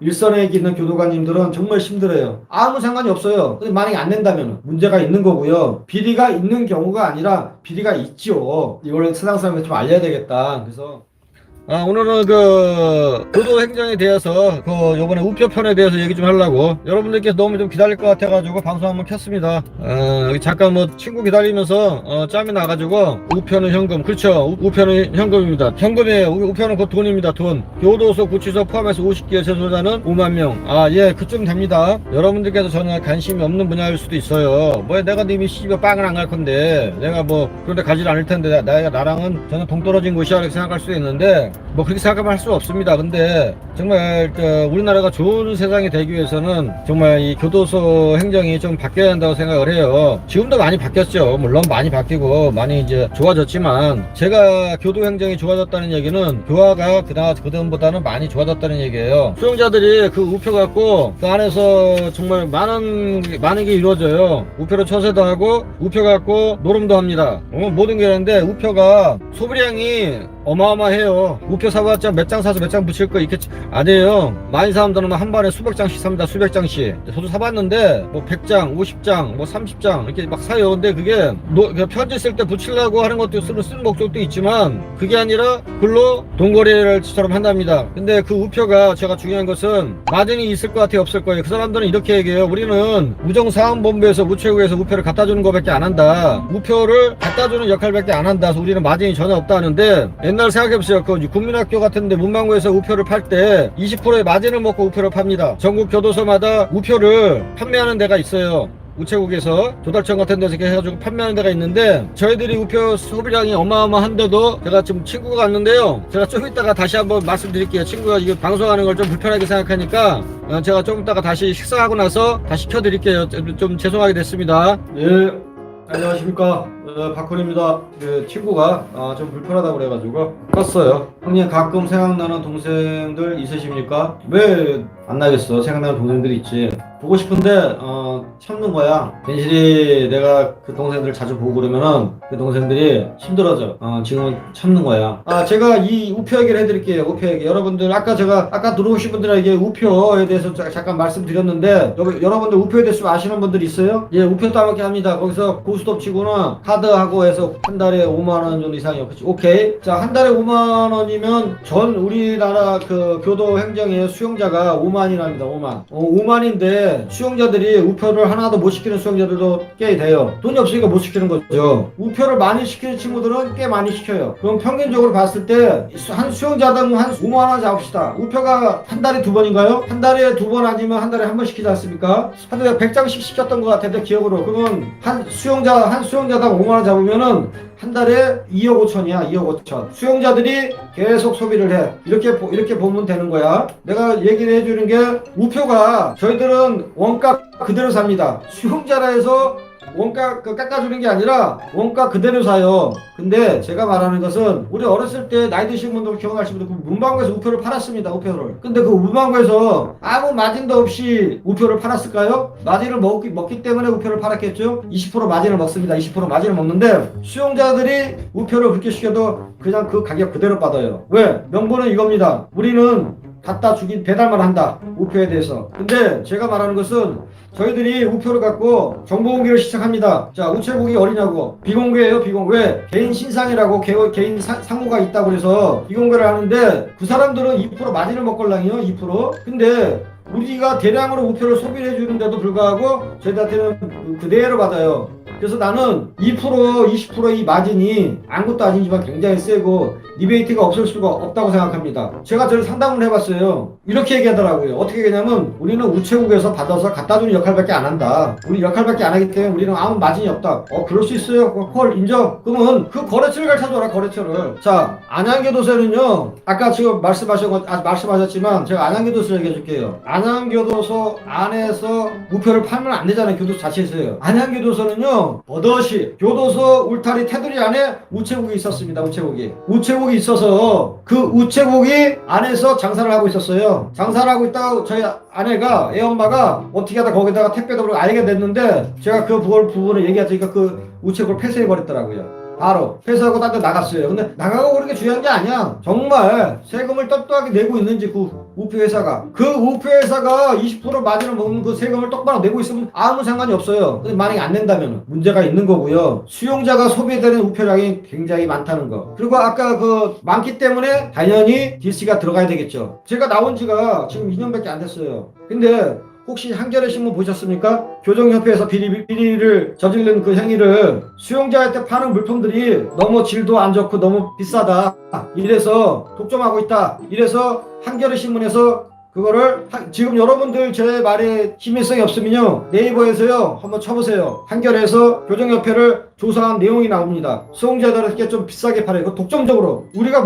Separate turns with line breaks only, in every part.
일선에 있는 교도관님들은 정말 힘들어요. 아무 상관이 없어요. 근데 만약에 안 낸다면 문제가 있는 거고요. 비리가 있는 경우가 아니라 비리가 있죠. 이걸 세상 사람한테 좀 알려야 되겠다. 그래서 오늘은 그 교도 행정에 대해서 그 요번에 우표편에 대해서 얘기 좀 하려고 여러분들께서 너무 좀 기다릴 것 같아가지고 방송 한번 켰습니다. 여기 잠깐 뭐 친구 기다리면서 짬이 나가지고 우표는 현금, 그렇죠, 우표는 현금입니다. 현금이에요. 우표는 그 돈입니다. 돈. 교도소 구치소 포함해서 50개 재소자는 5만명. 예, 그쯤 됩니다. 여러분들께서 전혀 관심이 없는 분야일 수도 있어요. 뭐 내가 님이 씨발 빵을 안 갈 건데 내가 뭐 그런데 가지 않을 텐데 나랑은 전혀 동떨어진 곳이야 이렇게 생각할 수도 있는데 뭐 그렇게 생각하면 할 수 없습니다. 근데 정말 우리나라가 좋은 세상이 되기 위해서는 정말 이 교도소 행정이 좀 바뀌어야 한다고 생각을 해요. 지금도 많이 바뀌었죠. 물론 많이 바뀌고 많이 이제 좋아졌지만 제가 교도 행정이 좋아졌다는 얘기는 교화가 그다음보다는 많이 좋아졌다는 얘기예요. 수용자들이 그 우표 갖고 그 안에서 정말 많은 게 이루어져요. 우표로 처세도 하고 우표 갖고 노름도 합니다. 모든 게 있는데 우표가 소비량이 어마어마해요. 우표 사봤자 몇 장 사서 몇 장 붙일 거 이렇게 안 해요. 많은 사람들은 한 번에 수백 장씩 삽니다. 수백 장씩. 저도 사봤는데 뭐 100장, 50장, 뭐 30장 이렇게 막 사요. 근데 그게 편지 쓸 때 붙이려고 하는 것도 쓰는 목적도 있지만 그게 아니라 글로 돈거래를처럼 한답니다. 근데 그 우표가 제가 중요한 것은 마진이 있을 것 같아요, 없을 거예요. 그 사람들은 이렇게 얘기해요. 우리는 우정사안본부에서 우체국에서 우표를 갖다 주는 것밖에 안 한다. 우표를 갖다 주는 역할밖에 안 한다. 그래서 우리는 마진이 전혀 없다 하는데 옛날 생각해보세요. 그 국민학교 같은데 문방구에서 우표를 팔 때 20%의 마진을 먹고 우표를 팝니다. 전국 교도소마다 우표를 판매하는 데가 있어요. 우체국에서 조달청 같은 데서 이렇게 해가지고 판매하는 데가 있는데 저희들이 우표 소비량이 어마어마한데도 제가 지금 친구가 왔는데요. 제가 좀 이따가 다시 한번 말씀드릴게요. 친구가 이거 방송하는 걸 좀 불편하게 생각하니까 제가 좀 이따가 다시 식사하고 나서 다시 켜드릴게요. 좀 죄송하게 됐습니다. 예. 안녕하십니까, 박훈입니다. 그 친구가 좀 불편하다고 그래가지고 껐어요. 형님, 가끔 생각나는 동생들 있으십니까? 왜 안 나겠어? 생각나는 동생들이 있지. 보고 싶은데 참는 거야. 괜시리 내가 그 동생들 자주 보고 그러면은 그 동생들이 힘들어져. 지금은 참는 거야. 제가 이 우표 얘기를 해드릴게요. 우표 얘기. 여러분들 아까 들어오신 분들에게 우표에 대해서 잠깐 말씀드렸는데 여러분들 우표에 대해서 아시는 분들 있어요? 예, 우표 따먹기 합니다. 거기서 고스톱 치고는 카드하고 해서 한 달에 5만원 정도 이상이요. 그치? 오케이. 자, 한 달에 5만원이면 전 우리나라 그 교도 행정의 수용자가 5만이랍니다. 5만. 5만인데 수용자들이 우표를 하나도 못 시키는 수용자들도 꽤 돼요. 돈이 없으니까 못 시키는 거죠. 우표를 많이 시키는 친구들은 꽤 많이 시켜요. 그럼 평균적으로 봤을 때 한 수용자당 한 5만원 잡읍시다. 우표가 한 달에 2번인가요? 한 달에 2번 아니면 한 달에 한 번 시키지 않습니까? 한 달에 100장씩 시켰던 것 같은데 기억으로. 그러면 한 수용자당 5만원 잡으면은 한 달에 2억 5천이야. 2억 5천. 수용자들이 계속 소비를 해. 이렇게 보면 되는 거야. 내가 얘기를 해주는 게 우표가 저희들은 원가 그대로 삽니다. 수용자라 해서 원가 깎아주는 게 아니라 원가 그대로 사요. 근데 제가 말하는 것은 우리 어렸을 때 나이 드신 분들 기억나시는 분들 문방구에서 우표를 팔았습니다. 우표를. 근데 그 문방구에서 아무 마진도 없이 우표를 팔았을까요? 마진을 먹기 때문에 우표를 팔았겠죠. 20% 마진을 먹습니다. 20% 마진을 먹는데 수용자들이 우표를 그렇게 시켜도 그냥 그 가격 그대로 받아요. 왜? 명분은 이겁니다. 우리는 갖다 주긴 배달만 한다. 우표에 대해서. 근데 제가 말하는 것은 저희들이 우표를 갖고 정보공개를 시작합니다. 자, 우체국이 어디냐고. 비공개예요, 비공개. 왜? 개인 신상이라고 개인 상호가 있다고 해서 비공개를 하는데 그 사람들은 2% 마진을 먹걸랑이요. 2%. 근데 우리가 대량으로 우표를 소비를 해주는데도 불구하고 저희들한테는 그대로 받아요. 그래서 나는 2% 20% 이 마진이 아무것도 아니지만 굉장히 세고 리베이트가 없을 수가 없다고 생각합니다. 제가 저를 상담을 해봤어요. 이렇게 얘기하더라고요. 어떻게 얘기냐면 우리는 우체국에서 받아서 갖다 주는 역할밖에 안 한다. 우리 역할밖에 안 하기 때문에 우리는 아무 마진이 없다. 그럴 수 있어요. 헐, 인정. 그러면 그 거래처를 가르쳐줘라. 거래처를. 자, 안양교도소는요, 아까 지금 말씀하셨지만 제가 안양교도소 얘기해줄게요. 안양교도소 안에서 우표를 팔면 안 되잖아요. 교도소 자체에서요. 안양교도소는요, 버젓이 교도소 울타리 테두리 안에 우체국이 있었습니다. 우체국이 있어서 그 우체국이 안에서 장사를 하고 있었어요. 장사를 하고 있다가 저희 아내가, 애엄마가 어떻게 하다 거기다가 택배도 그러고 알게 됐는데 제가 그 부분을 얘기하니까 그 우체국을 폐쇄해버렸더라고요. 바로 폐쇄하고 딴 데 나갔어요. 근데 나가고 그런 게 중요한 게 아니야. 정말 세금을 떳떳하게 내고 있는지 그 우표 회사가 그 우표 회사가 20% 마진을 먹는 그 세금을 똑바로 내고 있으면 아무 상관이 없어요. 근데 만약에 안 낸다면 문제가 있는 거고요. 수용자가 소비되는 우표량이 굉장히 많다는 거. 그리고 아까 그 많기 때문에 당연히 DC가 들어가야 되겠죠. 제가 나온 지가 지금 2년밖에 안 됐어요. 근데 혹시 한겨레 신문 보셨습니까? 교정협회에서 비리를 저지른 그 행위를 수용자한테 파는 물품들이 너무 질도 안 좋고 너무 비싸다. 이래서 독점하고 있다. 이래서 한겨레 신문에서 그거를 지금 여러분들 제 말에 신빙성이 없으면요 네이버에서요 한번 쳐보세요. 한겨레에서 교정협회를 조사한 내용이 나옵니다. 수용자들에게 좀 비싸게 팔아요. 이거 독점적으로 우리가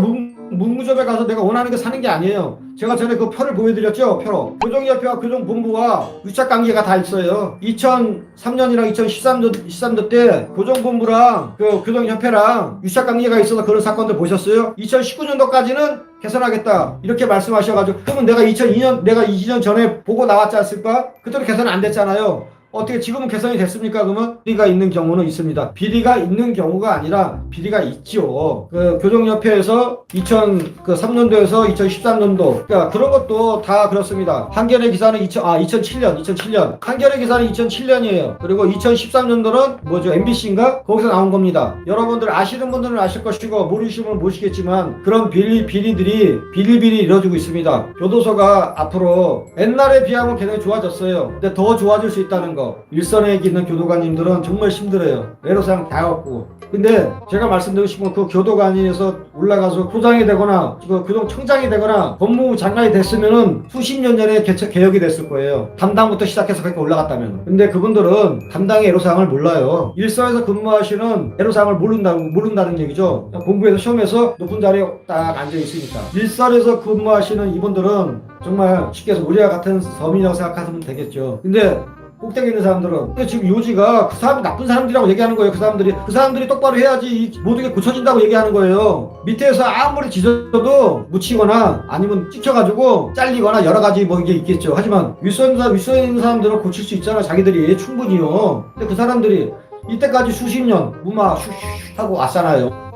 문구점에 가서 내가 원하는 게 사는 게 아니에요. 제가 전에 그 표를 보여드렸죠. 표로 교정협회와 교정본부와 유착관계가 다 있어요. 2003년이랑 2013년 때 교정본부랑 그 교정협회랑 유착관계가 있어서 그런 사건들 보셨어요? 2019년도까지는 개선하겠다 이렇게 말씀하셔가지고 그러면 내가 2년 전에 보고 나왔지 않습니까? 그때도 개선 안 됐잖아요. 어떻게 지금은 개선이 됐습니까? 그러면 비리가 있는 경우는 있습니다. 비리가 있는 경우가 아니라 비리가 있죠. 그 교정협회에서 2003년도에서 2013년도 그러니까 그런 것도 다 그렇습니다. 한겨레 기사는 2007년 한겨레 기사는 2007년이에요. 그리고 2013년도는 뭐죠? MBC인가? 거기서 나온 겁니다. 여러분들 아시는 분들은 아실 것이고 모르시는 분은 모르시겠지만 그런 비리들이 비리비리 이루어지고 있습니다. 교도소가 앞으로 옛날에 비하면 굉장히 좋아졌어요. 근데 더 좋아질 수 있다는 거. 일선에 있는 교도관님들은 정말 힘들어요. 애로사항 다 갖고. 근데 제가 말씀드리고 싶은 건 그 교도관에서 올라가서 소장이 되거나 그 교동청장이 되거나 법무부 장관이 됐으면은 수십 년 전에 개혁이 됐을 거예요. 담당부터 시작해서 그렇게 올라갔다면. 근데 그분들은 담당의 애로사항을 몰라요. 일선에서 근무하시는 애로사항을 모른다는 얘기죠. 공부해서 시험에서 높은 자리에 딱 앉아 있으니까. 일선에서 근무하시는 이분들은 정말 쉽게 해서 우리와 같은 서민이라고 생각하시면 되겠죠. 근데 꼭대기 있는 사람들은 근데 지금 요지가 그 사람이 나쁜 사람들이라고 얘기하는 거예요. 그 사람들이 똑바로 해야지 모든 게 고쳐진다고 얘기하는 거예요. 밑에서 아무리 지져도 묻히거나 아니면 찍혀가지고 잘리거나 여러 가지 뭐 이게 있겠죠. 하지만 윗선에 있는 사람들은 고칠 수 있잖아. 자기들이 충분히요. 근데 그 사람들이 이때까지 수십 년 무마 슉슉 하고 왔잖아요.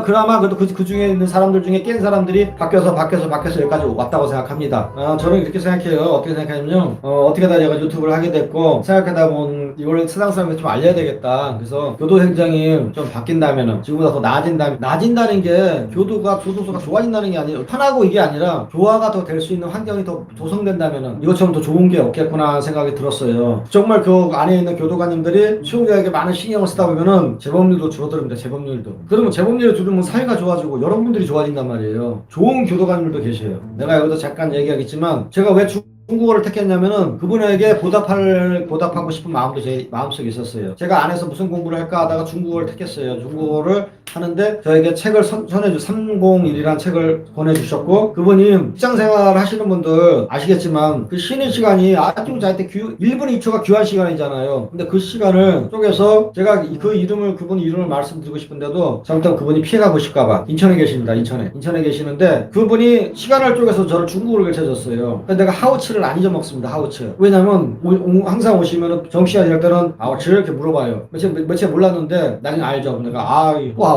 그나마 그래도 그 중에 있는 사람들 중에 깬 사람들이 바뀌어서 여기까지 왔다고 생각합니다. 저는 이렇게 생각해요. 어떻게 생각하냐면요. 어떻게 다 제가 유튜브를 하게 됐고, 생각하다 보면 이걸 세상 사람한테 좀 알려야 되겠다. 그래서 교도 행정이 좀 바뀐다면은, 지금보다 더 나아진다는 게 교도소가 좋아진다는 게 아니라, 편하고 이게 아니라, 조화가 더 될 수 있는 환경이 더 조성된다면은, 이것처럼 더 좋은 게 없겠구나 생각이 들었어요. 정말 그 안에 있는 교도관님들이 수용자에게 많은 신경을 쓰다 보면은, 재범률도 줄어듭니다. 재범률도. 그러면 재범률이 줄으면 사회가 좋아지고 여러분들이 좋아진단 말이에요. 좋은 교도관님들도 계셔요. 내가 여기서 잠깐 얘기하겠지만 제가 왜 중국어를 택했냐면은 그분에게 보답하고 싶은 마음도 제 마음속에 있었어요. 제가 안에서 무슨 공부를 할까 하다가 중국어를 택했어요. 중국어를 하는데 저에게 책을 301이라는 책을 보내주셨고 그분이 직장생활 하시는 분들 아시겠지만 그 쉬는 시간이 아주 저한테 1분 2초가 귀한 시간이잖아요. 근데 그 시간을 쪼개서 제가 그분 이름을 말씀드리고 싶은데도 잘못하면 그분이 피해가고 싶을까봐 인천에 계십니다. 인천에 계시는데 그분이 시간을 쪼개서 저를 중국어를 가르쳐줬어요. 근데 내가 하우츠를 안 잊어먹습니다. 하우츠. 왜냐면 항상 오시면은 정씨가 이럴 때는 하우츠 이렇게 물어봐요. 며칠 몰랐는데 나중에 알죠. 내가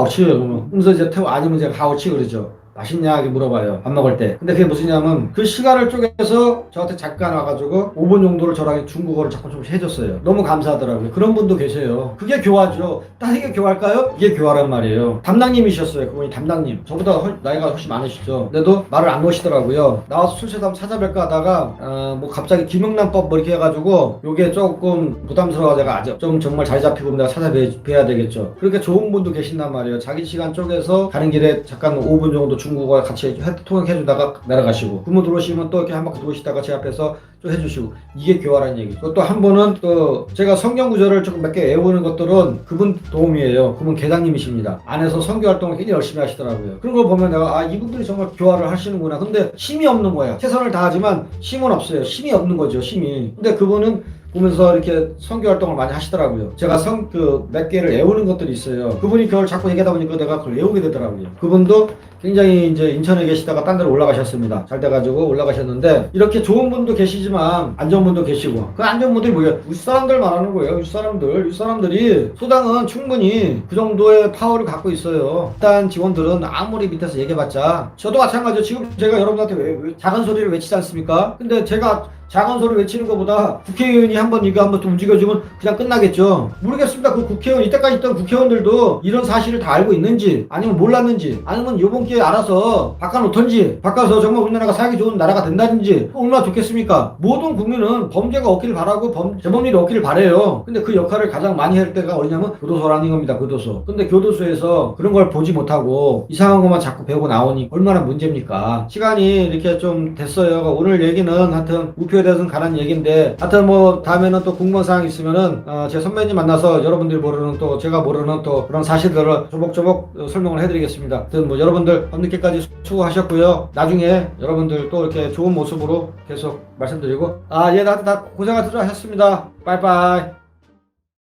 하우츠 그러면서 이제 아니면 제가 하우츠 그러죠. 맛있냐 이렇게 물어봐요. 밥 먹을 때. 근데 그게 무슨냐면 그 시간을 쪼개서 저한테 잠깐 와가지고 5분 정도를 저랑 중국어를 조금씩 해줬어요. 너무 감사하더라고요. 그런 분도 계세요. 그게 교화죠. 딱 이게 교화일까요? 이게 교화란 말이에요. 담당님이셨어요. 그분이 담당님. 저보다 나이가 훨씬 많으시죠. 근데도 말을 안 놓으시더라고요. 나와서 술취해서 한번 찾아뵐까 하다가 뭐 갑자기 김영란법 뭐 이렇게 해가지고 요게 조금 부담스러워 제가 좀 정말 자리 잡히고 내가 찾아뵈야 되겠죠. 그렇게 좋은 분도 계신단 말이에요. 자기 시간 쪼개서 가는 길에 잠깐 5분 정도 중국어 같이 통역해주다가 내려가시고 그분 들어오시면 또 이렇게 한 바퀴 들어오시다가 제 앞에서 좀 해주시고 이게 교화라는 얘기죠. 또 한 번은 또 제가 성경 구절을 조금 몇 개 외우는 것들은 그분 도움이에요. 그분 계장님이십니다. 안에서 선교 활동을 굉장히 열심히 하시더라고요. 그런 걸 보면 내가 이분들이 정말 교화를 하시는구나. 근데 힘이 없는 거야. 최선을 다하지만 힘은 없어요. 힘이 없는 거죠. 힘이. 근데 그분은 보면서 이렇게 선교 활동을 많이 하시더라고요. 제가 몇 개를 외우는 것들이 있어요. 그분이 그걸 자꾸 얘기하다 보니까 내가 그걸 외우게 되더라고요. 그분도 굉장히 이제 인천에 계시다가 딴 데로 올라가셨습니다. 잘 돼가지고 올라가셨는데, 이렇게 좋은 분도 계시지만 안 좋은 분도 계시고, 그 안 좋은 분들이 뭐예요? 윗사람들 말하는 거예요. 윗사람들이 소당은 충분히 그 정도의 파워를 갖고 있어요. 일단 직원들은 아무리 밑에서 얘기해봤자, 저도 마찬가지죠. 지금 제가 여러분한테 왜 작은 소리를 외치지 않습니까? 근데 제가 작은 소리 외치는 것보다 국회의원이 이거 한번 좀 움직여주면 그냥 끝나겠죠. 모르겠습니다. 그 국회의원, 이때까지 있던 국회의원들도 이런 사실을 다 알고 있는지, 아니면 몰랐는지, 아니면 요번 기회에 알아서 바꿔놓던지, 바꿔서 정말 우리나라가 살기 좋은 나라가 된다든지, 얼마나 좋겠습니까? 모든 국민은 범죄가 없기를 바라고 재범률이 없기를 바래요. 근데 그 역할을 가장 많이 할 때가 어디냐면 교도소라는 겁니다. 교도소. 근데 교도소에서 그런 걸 보지 못하고 이상한 것만 자꾸 배우고 나오니 얼마나 문제입니까? 시간이 이렇게 좀 됐어요. 오늘 얘기는 하여튼 우표에 대해서는 가는 얘기인데, 하여튼 뭐 다음에는 또 궁금한 사항 있으면은 제 선배님 만나서 여러분들이 모르는, 또 제가 모르는 또 그런 사실들을 조목조목 설명을 해드리겠습니다. 하여튼 뭐 여러분들 밤늦게까지 수고하셨고요. 나중에 여러분들 또 이렇게 좋은 모습으로 계속 말씀드리고, 예, 다 고생하셨습니다. 빠이빠이.